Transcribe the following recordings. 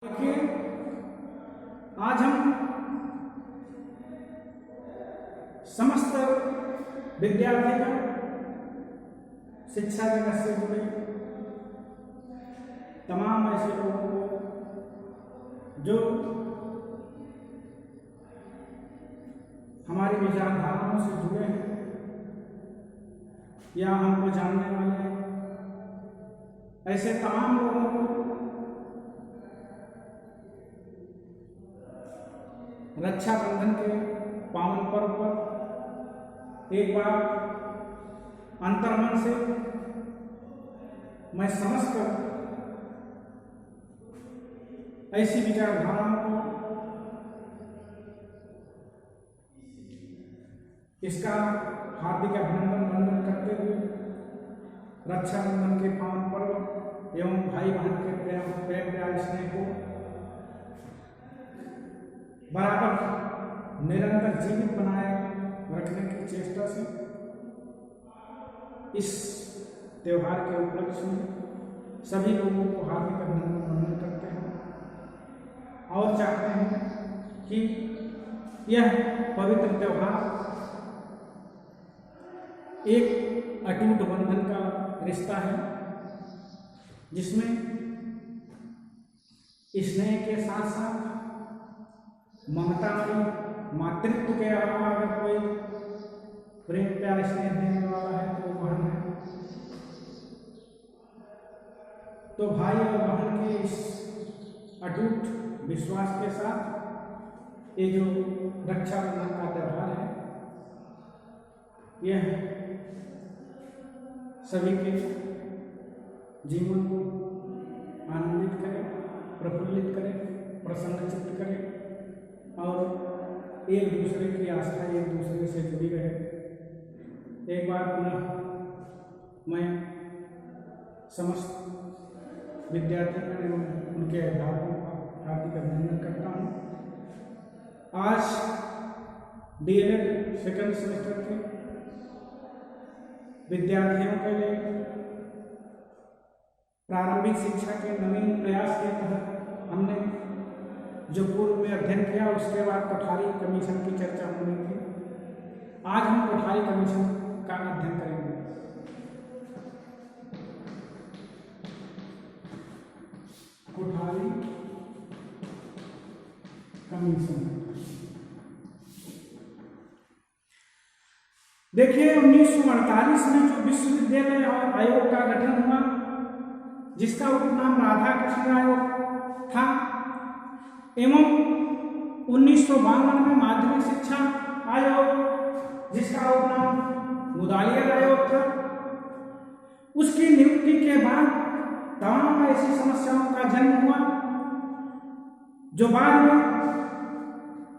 देखिए, आज हम समस्त विद्यार्थी शिक्षा जगत से जुड़े तमाम ऐसे लोगों को जो हमारी विचारधाराओं से जुड़े हैं या हमको जानने वाले हैं, ऐसे तमाम लोगों को रक्षाबंधन के पावन पर्व पर एक बार अंतर्मन से मैं समझकर ऐसी विचारधाराओं को इसका हार्दिक अभिनंदन वंदन करते हुए रक्षाबंधन के पावन पर्व एवं भाई बहन के प्रेम प्यार स्नेह को बराबर निरंतर जीवित बनाए रखने की चेष्टा से इस त्योहार के उपलक्ष्य में सभी लोगों को हार्दिक अभिनंदन वंदन करते हैं और चाहते हैं कि यह पवित्र त्योहार एक अटूट बंधन का रिश्ता है जिसमें स्नेह के साथ साथ ममता में मातृत्व के अलावा अगर कोई प्रेम प्यार स्नेह देने वाला है तो वो बहन है। तो भाई और बहन के इस अटूट विश्वास के साथ ये जो रक्षाबंधन का त्योहार है यह सभी के जीवन को आनंदित करे, प्रफुल्लित करे, प्रसन्नचित्त करे और एक दूसरे की आस्था एक दूसरे से जुड़ी रहे। एक बार पुनः मैं समस्त विद्यार्थियों एवं उनके अध्यापकों का हार्दिक अभिनंदन करता हूँ। आज डीएलएड सेकंड सेमेस्टर के विद्यार्थियों के लिए प्रारंभिक शिक्षा के नवीन प्रयास के तहत हमने जो पूर्व में अध्ययन किया उसके बाद कोठारी कमीशन की चर्चा होनी थी। आज हम कोठारी कमीशन का अध्ययन करेंगे। कोठारी कमीशन देखिए, 1948 में जो विश्वविद्यालय आयोग का गठन हुआ जिसका उपनाम राधा कृष्ण आयोग था एवं 1952 में माध्यमिक शिक्षा आयोग जिसका उपनाम मुदालिया आयोग था, उसकी नियुक्ति के बाद तमाम ऐसी समस्याओं का जन्म हुआ जो बाद में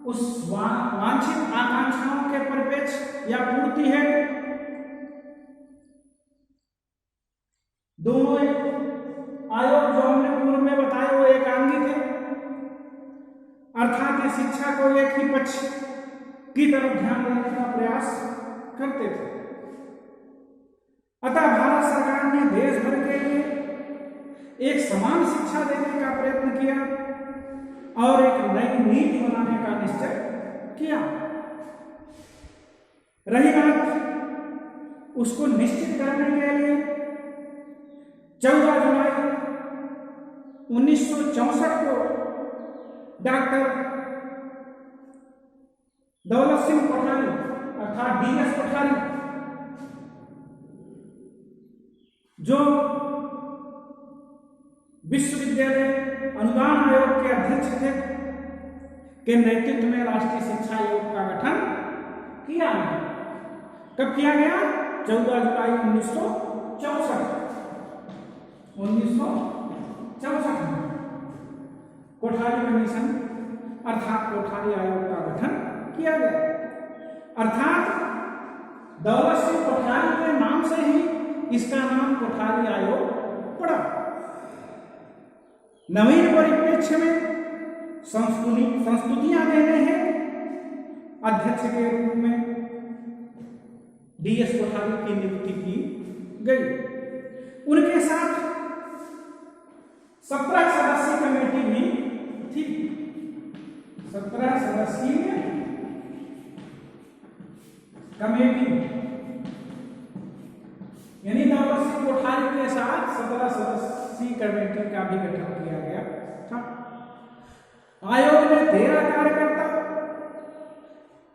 उस वांछित आकांक्षाओं के परिप्रेक्ष्य या पूर्ति है दोनों आयोग जो हमने पूर्व में बताए वो एकांगी थे, अर्थात इस शिक्षा को एक ही पक्ष की तरफ ध्यान देने का प्रयास करते थे। अतः भारत सरकार ने देश भर के लिए एक समान शिक्षा देने का प्रयत्न किया और एक नई नीति बनाने का निश्चय किया। रही बात उसको निश्चित करने के लिए 14 जुलाई 1964 को डॉक्टर दौलत सिंह कोठारी अर्थात डीएस कोठारी जो विश्वविद्यालय अनुदान आयोग के अध्यक्ष थे के नेतृत्व में राष्ट्रीय शिक्षा आयोग का गठन किया गया। कब किया गया? 14 जुलाई 1964 में कोठारी कमीशन अर्थात कोठारी आयोग का गठन किया गया। अर्थात दौलत सिंह कोठारी के नाम से ही इसका नाम कोठारी आयोग पड़ा। नवीन परिप्रेक्ष्य में संस्तुतियां देने हैं अध्यक्ष के रूप में डीएस कोठारी की नियुक्ति की गई। उनके साथ 17 सदस्यीय कमेटी भी कमेटी यानी नौबत सिंह कोठारी के साथ 17 सदस्यीय कमेटी का भी गठन किया गया था। आयोग में 13 कार्यकर्ता,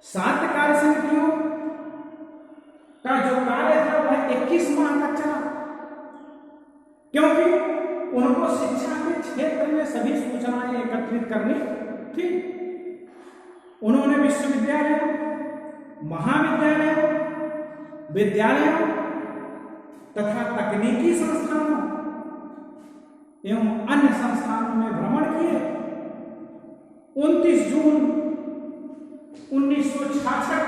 7 कार्य समितियों का जो कार्य था वह 21 माह तक चला, क्योंकि उनको शिक्षा के क्षेत्र में सभी सूचनाएं एकत्रित करनी थी। उन्होंने विश्वविद्यालयों, महाविद्यालयों, विद्यालयों तथा तकनीकी संस्थानों एवं अन्य संस्थानों में भ्रमण किए। 29 जून 1966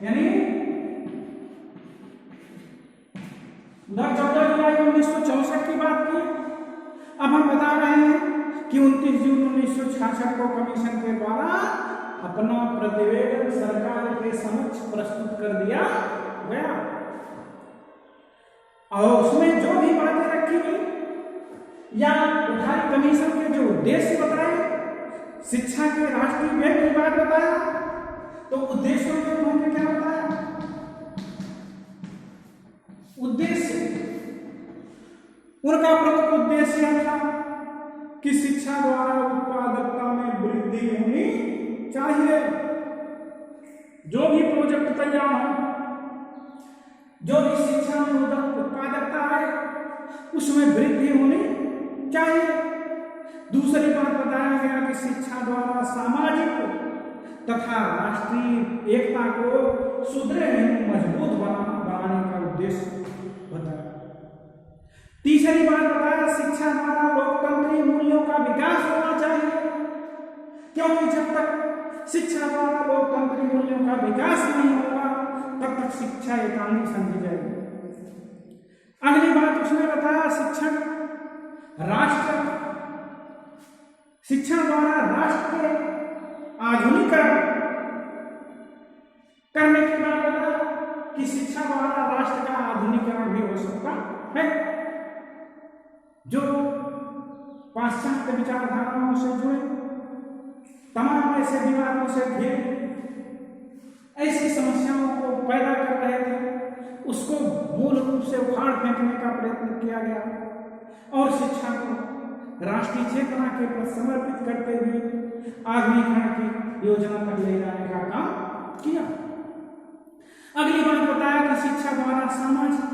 यानी 14 जुलाई 1964 की बात की। अब हम बता रहे हैं कि 29 जून 1966 को कमीशन के द्वारा अपना प्रतिवेदन सरकार के समक्ष प्रस्तुत कर दिया गया और उसमें जो भी बातें रखी गई या कोठारी कमीशन के जो उद्देश्य बताए, शिक्षा के राष्ट्रीय व्यय की बात बताया, तो उद्देश्यों में उन्होंने क्या बताया? उद्देश्य उनका प्रमुख उद्देश्य यह था कि शिक्षा द्वारा उत्पादकता में वृद्धि होनी चाहिए। जो भी प्रोजेक्ट तैयार हो, जो भी शिक्षा में उत्पादकता है, उसमें वृद्धि होनी चाहिए। दूसरी बात बताया गया कि शिक्षा द्वारा सामाजिक तथा राष्ट्रीय एकता को सुदृढ़ एवं मजबूत बनाने का उद्देश्य बताया। तीसरी बात बताया शिक्षा द्वारा लोकतांत्रिक मूल्यों का विकास होना चाहिए, क्योंकि जब तक शिक्षा द्वारा लोकतांत्रिक मूल्यों का विकास नहीं होगा तब तक शिक्षा एकांगी समझी जाएगी। अगली बात उसने बताया शिक्षा द्वारा राष्ट्र के आधुनिकीकरण करने की बात बताया कि शिक्षा द्वारा राष्ट्र का आधुनिकीकरण भी हो सकता है। जो पाश्चात्य विचारधाराओं से जुड़े तमाम ऐसे विवादों से घिरे ऐसी समस्याओं को पैदा कर रहे थे, उसको मूल रूप से उखाड़ फेंकने का प्रयत्न किया गया और शिक्षा को राष्ट्रीय चेतना के प्रति समर्पित करते हुए आधुनिकीकरण की योजना तक ले जाने का काम किया। अगली बात बताया कि शिक्षा द्वारा सामाजिक,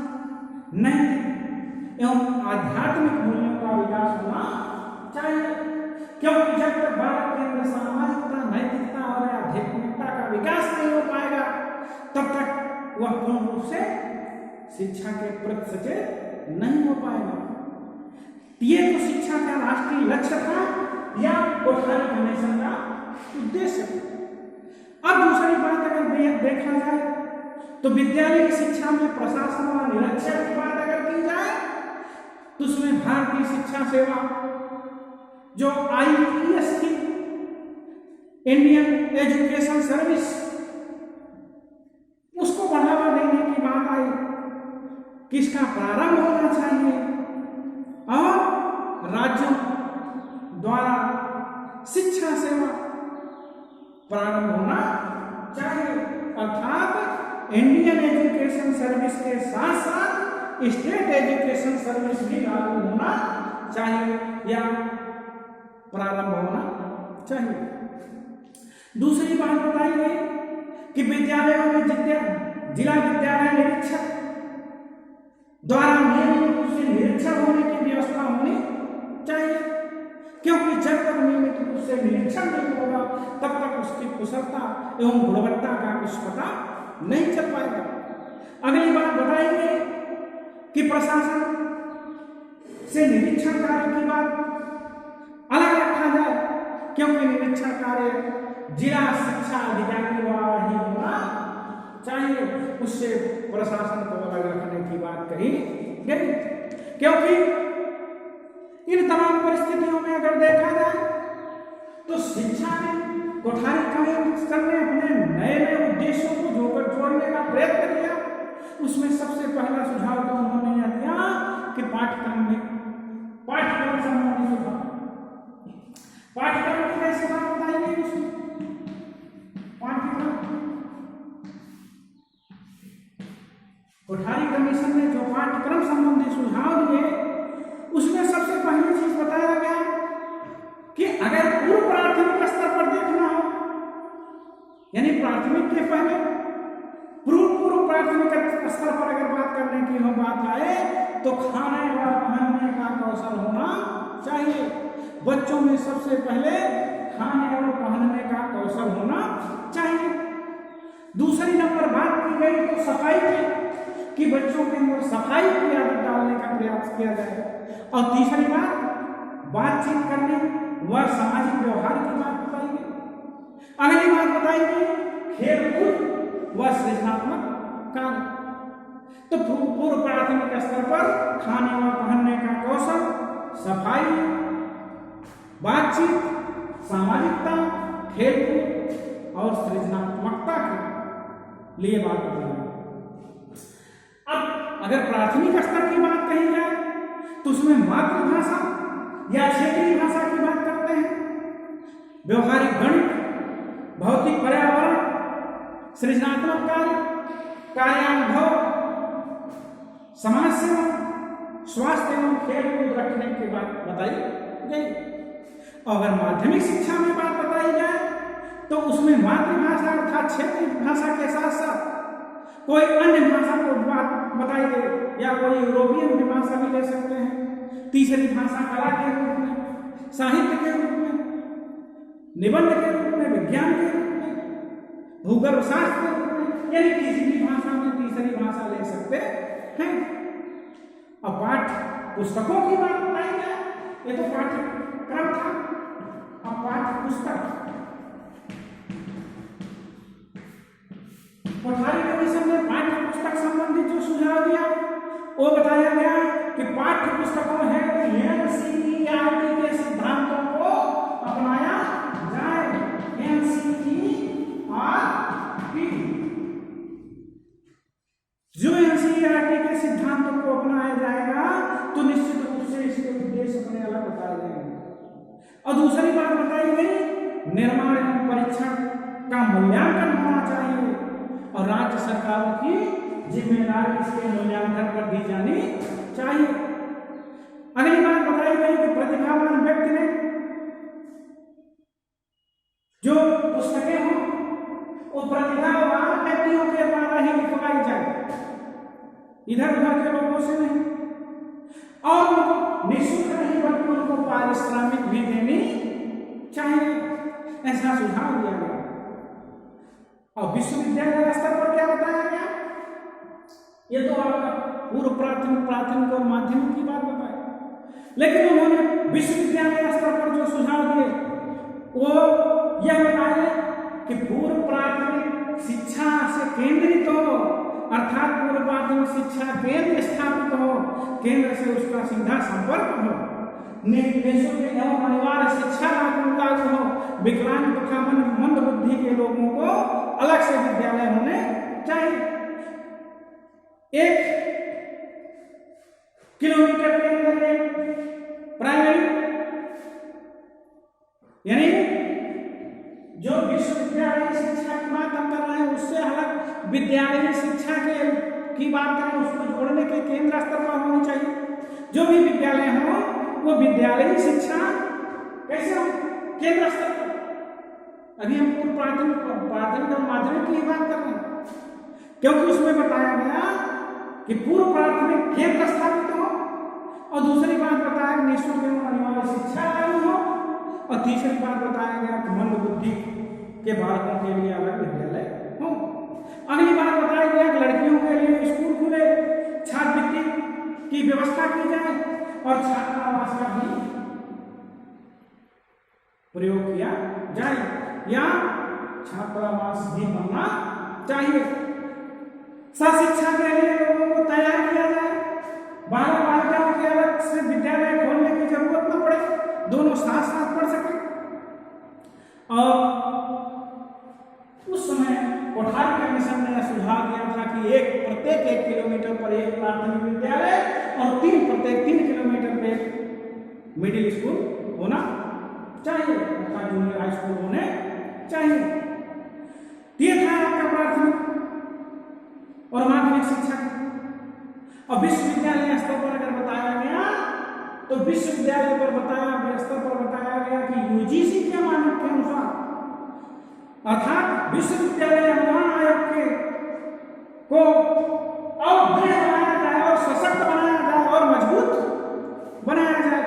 नैतिक एवं आध्यात्मिक मूल्यों का विकास होना चाहिए, क्योंकि जब तक भारत के अंदर सामाजिकता, नैतिकता और आध्यात्मिकता का विकास नहीं हो पाएगा तब तक वह पूर्ण रूप से शिक्षा के प्रति सचेत नहीं हो पाएगा। ये तो शिक्षा का राष्ट्रीय लक्ष्य था या कोठारी कमीशन का उद्देश्य। अब दूसरी बात अगर देखा जाए तो विद्यालय की शिक्षा में प्रशासन और निरीक्षण की बात अगर की जाए तो उसमें भारतीय शिक्षा सेवा जो IES थी, इंडियन एजुकेशन सर्विस, उसको बढ़ावा देने की बात आई कि इसका प्रारंभ होना चाहिए और राज्यों द्वारा शिक्षा सेवा प्रारंभ होना चाहिए, अर्थात इंडियन एजुकेशन सर्विस के साथ साथ स्टेट एजुकेशन सर्विस भी लागू होना चाहिए या प्रारंभ होना चाहिए। दूसरी बात बताई गई कि विद्यालयों में जिला विद्यालय निरीक्षक द्वारा नियमित रूप से निरीक्षण होने की व्यवस्था होनी चाहिए, क्योंकि जब तक नियमित रूप से निरीक्षण नहीं होगा तब तक उसकी कुशलता एवं गुणवत्ता का कुछ पता नहीं चल पाएगा। अगली बात बताई गई कि प्रशासन से निरीक्षण कार्य की बात अलग रखा जाए, क्योंकि निरीक्षण कार्य जिला शिक्षा अधिकारी द्वारा ही होना चाहिए, उससे प्रशासन को अलग रखने की बात कही गई। क्योंकि इन तमाम परिस्थितियों में अगर देखा जाए तो शिक्षा में कोठारी कमीशन ने अपने नए उद्देश्यों को जोड़ने का प्रयत्न किया। उसमें सबसे पहला सुझाव तो उन्होंने यह दिया कि पाठ्यक्रम संबंधी सुझाव, पाठ्यक्रम की कैसे बात बताई गई उसमें, पाठ्यक्रम कमीशन ने जो पाठ्यक्रम संबंधी सुझाव दिए उसमें सबसे पहली चीज बताया गया कि अगर पूर्व प्राथमिक स्तर पर देखना हो, यानी प्राथमिक के पहले पूर्व प्राथमिक स्तर पर अगर बात करने की हो बात आए तो खाने व पहनने का कौशल होना चाहिए। बच्चों में सबसे पहले खाने और पहनने का कौशल होना चाहिए। दूसरी नंबर बात की गई तो सफाई की, कि बच्चों के अंदर सफाई की आदत डालने का प्रयास किया जाए। और तीसरी बातचीत करने व सामाजिक व्यवहार की बात बताई गई। अगली बात बताई गई खेलकूद व सृजनात्मक कार्य। तो पूर्व प्राथमिक स्तर पर खाने व पहनने का कौशल, सफाई, बातचीत, सामाजिकता, खेलकूद और सृजनात्मकता के लिए बात बताई। अब अगर प्राथमिक स्तर की बात कही जाए तो उसमें मातृभाषा या क्षेत्रीय भाषा की बात करते हैं, व्यवहारिक गणित, भौतिक पर्यावरण, सृजनात्मक कार्य, कार्यानुभव, समाज सेवा, स्वास्थ्य एवं खेलकूद रखने की बात बताई गई। अगर माध्यमिक शिक्षा में बात बताई जाए तो उसमें मातृभाषा अर्थात क्षेत्रीय भाषा के साथ साथ कोई अन्य भाषा को बात बताई गई, या कोई यूरोपियन की भाषा भी ले सकते हैं। तीसरी भाषा कला के रूप में, साहित्य के रूप में, निबंध के रूप में, विज्ञान के रूप में, भूगोल शास्त्र के रूप में, यानी किसी भी भाषा में तीसरी भाषा ले सकते हैं। अब पाठ्य पुस्तकों की बात बताई जाए, ये तो पाठ्यक्रम था। अब पाठ्य पुस्तक, कोठारी कमीशन ने पाठ्य पुस्तक संबंधी जो सुझाव दिया वो बताया गया कि पाठ्य पुस्तकों है एनसीईआरटी के सिद्धांतों को अपनाया जाए। एनसीईआरटी जो एनसीईआरटी के सिद्धांतों को अपनाया जाएगा तो निश्चित रूप से इसके उद्देश्य अपने अलग बताए जाएंगे। और दूसरी बात बताई गई निर्माण एवं परीक्षण का मूल्यांकन होना चाहिए और राज्य सरकारों की जिम्मेदारी इसके मूल्यांकन पर दी जानी चाहिए। अगली बात बताई गई कि प्रतिभावान व्यक्ति ने जो पुस्तकें हों वो प्रतिभावान व्यक्तियों के द्वारा ही लिखवाई जाए, इधर उधर के लोगों से नहीं, और उनको निःशुल्क नहीं बल्कि उनको पारिश्रमिक भी देनी चाहिए, ऐसा सुझाव दिया गया। और विश्वविद्यालय स्तर पर क्या बताया गया, ये तो आपका पूर्व प्राथमिक और माध्यमिक की बात बताई, लेकिन उन्होंने विश्वविद्यालय स्तर पर जो सुझाव दिए वो यह बताया कि पूर्व प्राथमिक शिक्षा से केंद्रित हो, अर्थात पूर्व प्राथमिक शिक्षा केंद्र स्थापित हो, केंद्र से उसका सीधा संपर्क हो, निःशुल्क एवं अनिवार्य शिक्षा लागू हो, विकलांग तथा मंद बुद्धि के लोगों को अलग से विद्यालय होने चाहिए। 1 किलोमीटर के अंदर एक प्राइमरी, यानी जो विश्वविद्यालय शिक्षा की बात हम कर रहे हैं उससे अलग विद्यालयी शिक्षा की बात करें, उसको जोड़ने के केंद्र स्तर पर होनी चाहिए। जो भी विद्यालय हो वो विद्यालयी शिक्षा कैसे हो, केंद्र स्तर पर। अभी हम पूर्व प्राथमिक और माध्यमिक की बात कर रहे हैं, क्योंकि उसमें बताया गया कि पूर्व प्राथमिक केंद्र स्थापित हो, और दूसरी बात बताया कि निःशुल्क एवं अनिवार्य शिक्षा लागू हो, और तीसरी बात बताया गया कि मंद बुद्धि के बालकों के लिए अलग विद्यालय हो। अगली बात बताया गया कि लड़कियों के लिए स्कूल खुले, छात्रवृत्ति की व्यवस्था की जाए और छात्रावास का भी प्रयोग किया जाए या छात्रावास भी बनना चाहिए। शिक्षा के लिए लोगों को तैयार किया जाए, बालिकाओं के अलग से विद्यालय खोलने की जरूरत न पड़े, दोनों साथ साथ पढ़ सके। और उस समय कोठारी कमीशन ने सुझाव दिया था कि प्रत्येक 1 किलोमीटर पर एक प्राथमिक विद्यालय और प्रत्येक 3 किलोमीटर पे मिडिल स्कूल होना चाहिए, अर्थात जूनियर हाई स्कूल होने चाहिए। ये था आपका प्राथमिक और माध्यमिक शिक्षा। और विश्वविद्यालय स्तर पर अगर बताया गया तो विश्वविद्यालय पर बताया स्तर पर बताया गया कि यूजीसी के मानक के अनुसार, अर्थात विश्वविद्यालय अनुदान आयोग के को और दृढ़ बनाया जाए और सशक्त बनाया जाए और मजबूत बनाया जाए।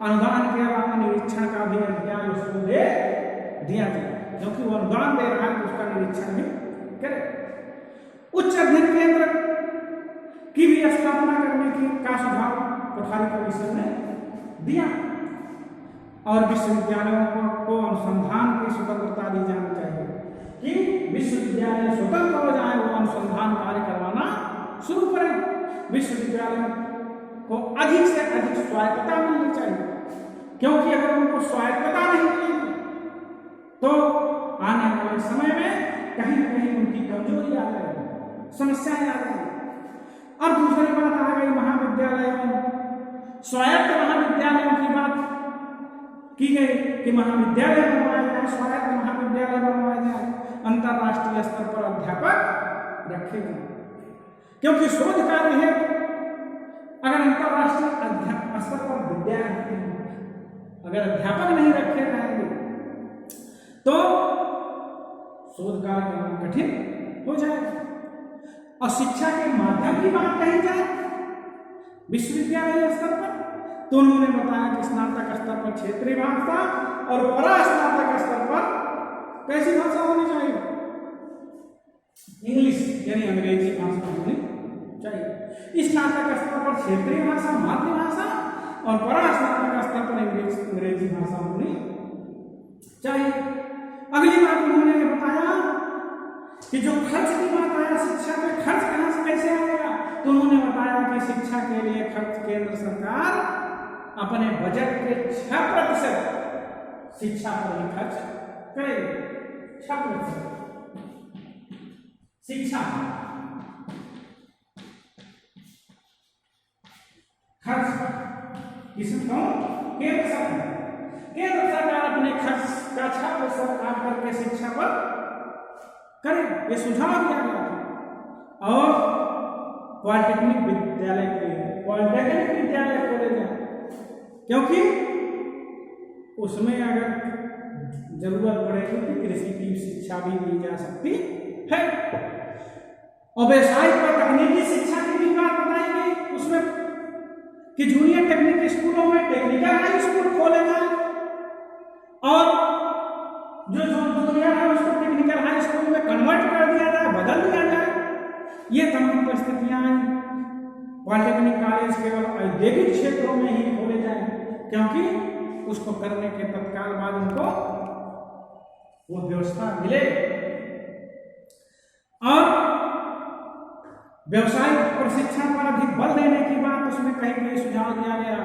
अनुदान के अलावा निरीक्षण का भी अधिकार उसको दे दिया जाए, क्योंकि वो अनुदान दे रहा है तो उसका निरीक्षण भी करे। उच्च अध्ययन केंद्र की भी स्थापना करने का सुझाव कोठारी कमीशन ने दिया और विश्वविद्यालयों को अनुसंधान की स्वतंत्रता दी जानी चाहिए कि विश्वविद्यालय स्वतंत्र हो जाए, वो अनुसंधान कार्य करवाना शुरू करें। विश्वविद्यालयों को अधिक से अधिक स्वायत्तता मिलनी चाहिए, क्योंकि अगर उनको स्वायत्तता नहीं मिलेगी तो आने वाले समय में कहीं न कहीं उनकी कमजोरी आ जाएगी, समस्याएं आ जाएगी। और दूसरी बात आ गई महाविद्यालयों, स्वायत्त महाविद्यालयों की बात की गई कि महाविद्यालय बनवाए जाए, स्वायत्त महाविद्यालय बनवाए जाए, अंतरराष्ट्रीय स्तर पर अध्यापक रखे जाए, क्योंकि शोध कार्य है अगर अंतरराष्ट्रीय स्तर पर विद्यार्थी अगर अध्यापक नहीं रखे जाएंगे तो शोध कार्य करना कठिन हो जाएगा। और शिक्षा के माध्यम की बात कही जाए विश्वविद्यालय स्तर पर तो उन्होंने बताया कि स्नातक स्तर पर क्षेत्रीय भाषा और परास्नातक स्तर पर कैसी भाषा होनी चाहिए, इंग्लिश यानी अंग्रेजी भाषा होनी चाहिए। स्नातक स्तर पर क्षेत्रीय भाषा मातृभाषा और परास्नातक स्तर पर अंग्रेजी भाषा होनी चाहिए। अगली बात उन्होंने बताया कि जो खर्च की बात आया, शिक्षा में खर्च कहां से कैसे आएगा, तो उन्होंने बताया कि शिक्षा के लिए खर्च केंद्र सरकार अपने बजट के 6% शिक्षा पर ही खर्च करेगी। 6% शिक्षा खर्च किसमें कौन केंद्र सरकार, केंद्र सरकार अपने खर्च का 6% काट करके शिक्षा पर करें, ये सुझाव दिया गया था। और पॉलिटेक्निक विद्यालय खोले जाए, क्योंकि उसमें अगर जरूरत पड़ेगी तो कृषि की शिक्षा भी दी जा सकती है। और व्यवसायिक और तकनीकी शिक्षा की भी बात बताई गई उसमें कि जूनियर टेक्निकल स्कूलों में टेक्निकल हाई स्कूल खोले जाए और जो जूनियर है उसको टेक्निकल हाई स्कूल में कन्वर्ट कर दिया जाए, बदल दिया जाए। ये तमाम परिस्थितियां पॉलिटेक्निक कॉलेज केवल औद्योगिक क्षेत्रों में ही खोले जाए, क्योंकि उसको करने के तत्काल बाद उनको वो व्यवस्था मिले। और व्यवसायिक प्रशिक्षण पर अधिक बल देने की बात उसमें कहीं कहीं सुझाव दिया गया।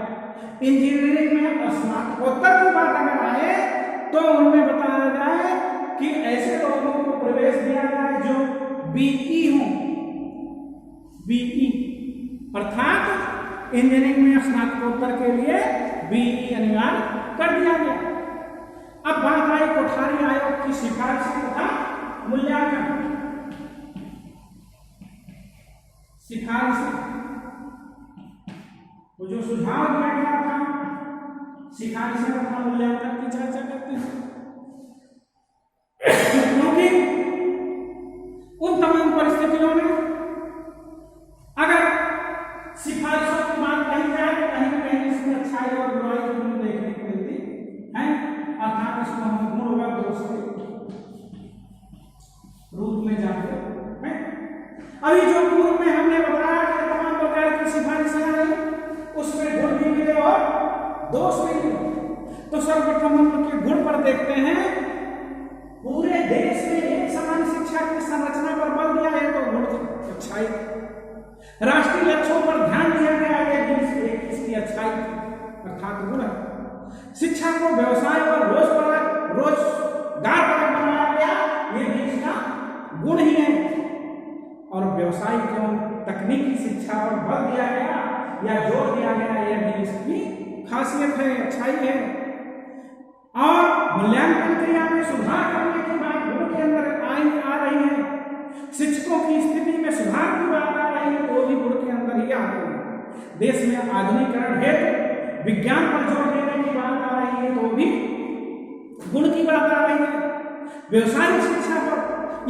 इंजीनियरिंग में स्नातकोत्तर की बात अगर आए तो उनमें बताया जाए कि ऐसे लोगों को प्रवेश दिया जाए जो बीई हो, बीई अर्थात इंजीनियरिंग में स्नातकोत्तर के लिए बीई अनिवार्य कर दिया गया। अब बात आई कोठारी आयोग की सिफारिश तथा मूल्यांकन। सिफारिश वो जो सुझाव दिया गया था, सिफारिश तथा मूल्यांकन की चर्चा करते हैं, क्योंकि उन तमाम परिस्थितियों में अगर सिफारिशों की बात कही जाए तो कहीं न कहीं इसमें अच्छाई और बुराई दोनों देखने को मिलती है, अर्थात इसको हम गुण व दोष के रूप में जानते हैं। अभी जो पूर्व में हमने बताया कि तमाम प्रकार की सिफारिशें आई, उसमें गुण भी मिले और दोष भी मिले। तो सर्वप्रथम हम उनके गुण पर देखते हैं। पूरे देश में एक समान शिक्षा की संरचना पर बल दिया है तो गुण अच्छाई, राष्ट्रीय लक्ष्यों पर ध्यान दिया गया है इसकी अच्छाई अर्थात गुण है। शिक्षा को व्यवसाय और रोजगार पर बनाया गया, ये भी इसका गुण ही है। और व्यवसायिक एवं तकनीकी शिक्षा पर बल दिया गया या जोर दिया गया, यह भी इसकी खासियत है, अच्छाई है। और मूल्यांकन क्रिया में सुधार करने की बात गुण के अंदर आ रही है। शिक्षकों की स्थिति में सुधार की बात आ रही है, वो भी गुण के आते हैं। देश में आधुनिकीकरण हेतु विज्ञान पर जोर देने की बात आ रही है तो भी गुण की बात आ रही है। व्यवसायिक शिक्षा पर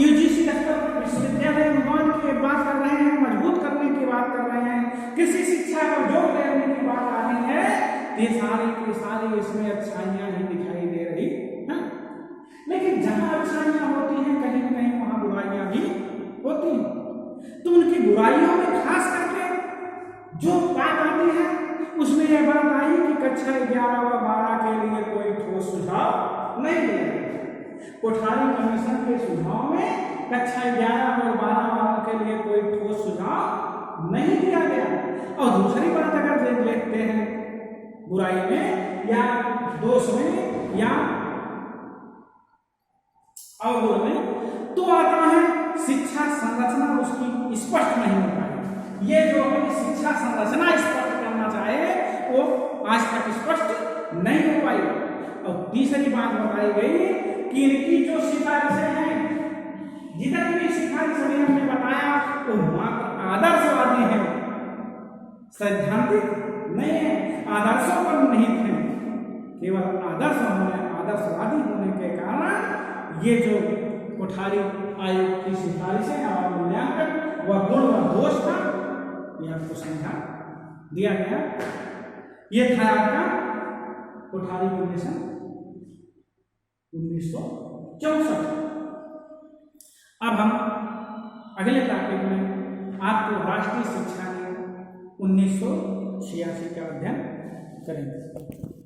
यूजीसी स्तर पर विश्वविद्यालय अनुदान की बात कर रहे हैं, मजबूत करने की बात कर रहे हैं, कृषि शिक्षा पर जोर देने की बात आ रही है। ये सारे के सारे इसमें अच्छाइयां ही दिखाई दे रही हैं। लेकिन जहां अच्छाइयां होती हैं कहीं न कहीं वहां बुराइयां भी होती हैं। तो उनकी बुराइयों में खास करके जो बात आती है उसमें यह बात आई कि कक्षा 11 व 12 के लिए कोई ठोस सुझाव नहीं दिया गया। कोठारी कमीशन के सुझाव में कक्षा 11 और 12 वालों के लिए कोई ठोस सुझाव नहीं दिया गया। और दूसरी बात अगर देखते हैं बुराई में या दोष में या अवगुण में, तो आता है शिक्षा संरचना उसकी स्पष्ट नहीं हो पाई। ये जो है शिक्षा संरचना स्पष्ट करना चाहे वो आज तक स्पष्ट नहीं हो पाई। और तीसरी बात बताई गई कि इनकी जो सिफारिशें हैं, जितनी भी सिफारिश हमने बताया वो मात्र आदर्शवादी है, सैद्धांतिक नहीं है, आदर्शों पर निहित है। केवल आदर्शवादी होने के कारण ये जो कोठारी आयोग की सिफारिशें और मूल्यांकन वह गुण व दोष था, यह आपको समझा दिया गया। ये था आपका कोठारी कमीशन 1964। अब हम अगले टॉपिक में आपको राष्ट्रीय शिक्षा नीति 1986 का अध्ययन करेंगे।